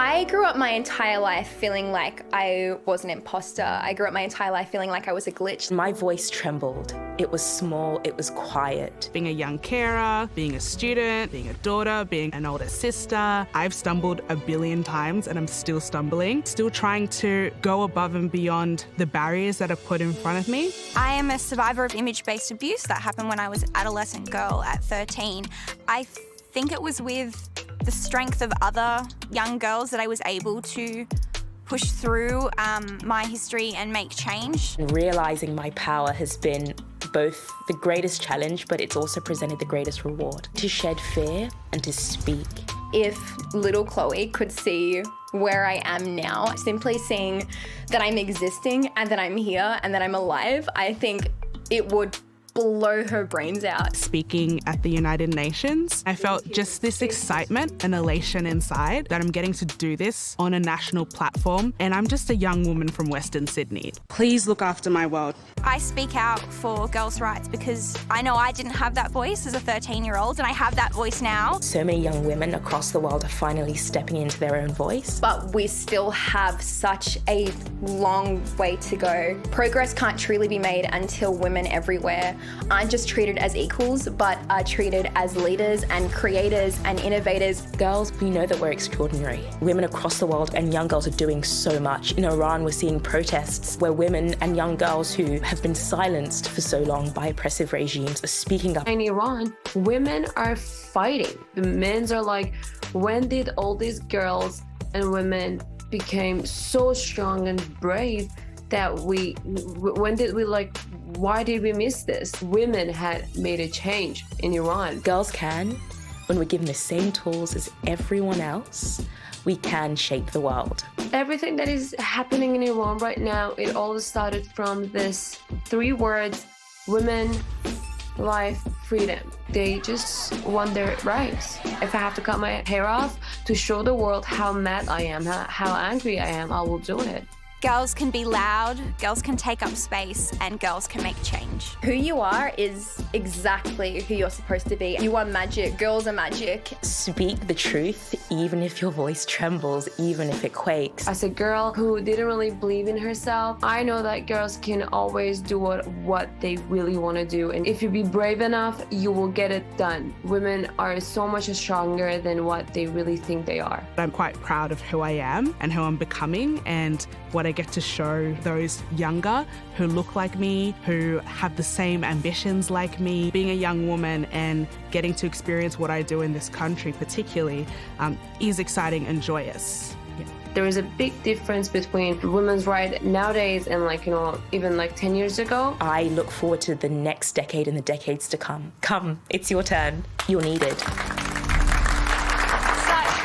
I grew up my entire life feeling like I was an imposter. I grew up my entire life feeling like I was a glitch. My voice trembled. It was small, it was quiet. Being a young carer, being a student, being a daughter, being an older sister, I've stumbled a billion times and I'm still stumbling, still trying to go above and beyond the barriers that are put in front of me. I am a survivor of image-based abuse that happened when I was an adolescent girl at 13. I think it was with the strength of other young girls that I was able to push through my history and make change. Realising my power has been both the greatest challenge, but it's also presented the greatest reward. To shed fear and to speak. If little Chloe could see where I am now, simply seeing that I'm existing and that I'm here and that I'm alive, I think it would blow her brains out. Speaking at the United Nations, I felt just this excitement and elation inside that I'm getting to do this on a national platform, and I'm just a young woman from Western Sydney. Please look after my world. I speak out for girls' rights because I know I didn't have that voice as a 13-year-old, and I have that voice now. So many young women across the world are finally stepping into their own voice. But we still have such a long way to go. Progress can't truly be made until women everywhere aren't just treated as equals, but are treated as leaders and creators and innovators. Girls, we know that we're extraordinary. Women across the world and young girls are doing so much. In Iran, we're seeing protests where women and young girls who have been silenced for so long by oppressive regimes are speaking up. In Iran, women are fighting. The men are like, when did all these girls and women became so strong and brave that why did we miss this? Women had made a change in Iran. Girls can, when we're given the same tools as everyone else, we can shape the world. Everything that is happening in Iran right now, it all started from this 3 words: women, life, freedom. They just want their rights. If I have to cut my hair off to show the world how mad I am, how angry I am, I will do it. Girls can be loud, girls can take up space, and girls can make change. Who you are is exactly who you're supposed to be. You are magic. Girls are magic. Speak the truth, even if your voice trembles, even if it quakes. As a girl who didn't really believe in herself, I know that girls can always do what they really want to do. And if you be brave enough, you will get it done. Women are so much stronger than what they really think they are. I'm quite proud of who I am and who I'm becoming, and what I get to show those younger who look like me, who have the same ambitions like me. Being a young woman and getting to experience what I do in this country particularly is exciting and joyous. Yeah. There is a big difference between women's rights nowadays and even 10 years ago. I look forward to the next decade and the decades to come. Come, it's your turn. You're needed.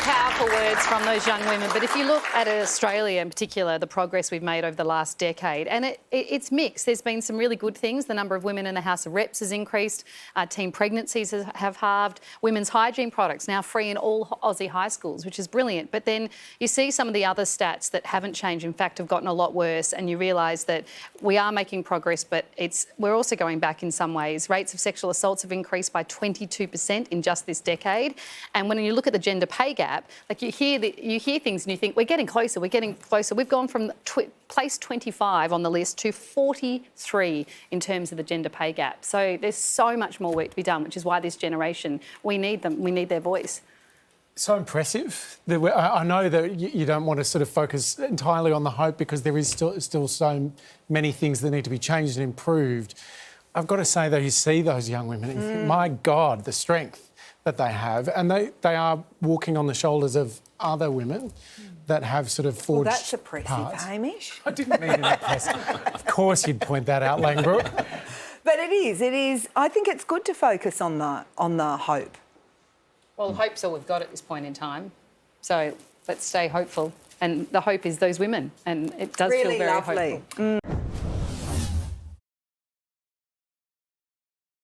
Powerful words from those young women. But if you look at Australia in particular, the progress we've made over the last decade, and it's mixed. There's been some really good things. The number of women in the House of Reps has increased. Teen pregnancies have halved. Women's hygiene products now free in all Aussie high schools, which is brilliant. But then you see some of the other stats that haven't changed, in fact, have gotten a lot worse, and you realise that we are making progress, but we're also going back in some ways. Rates of sexual assaults have increased by 22% in just this decade. And when you look at the gender pay gap, you hear things and you think, we're getting closer. We've gone from place 25 on the list to 43 in terms of the gender pay gap. So there's so much more work to be done, which is why this generation, we need them, we need their voice. So impressive. I know that you don't want to sort of focus entirely on the hope because there is still so many things that need to be changed and improved. I've got to say, though, you see those young women and you think, my God, the strength that they have, and they are walking on the shoulders of other women that have sort of forged that's oppressive, paths. Hamish. I didn't mean it oppressive. Of course you'd point that out, Langbrook. But it is. I think it's good to focus on the hope. Well, hope's all we've got at this point in time. So let's stay hopeful. And the hope is those women, and it does really feel very lovely. hopeful.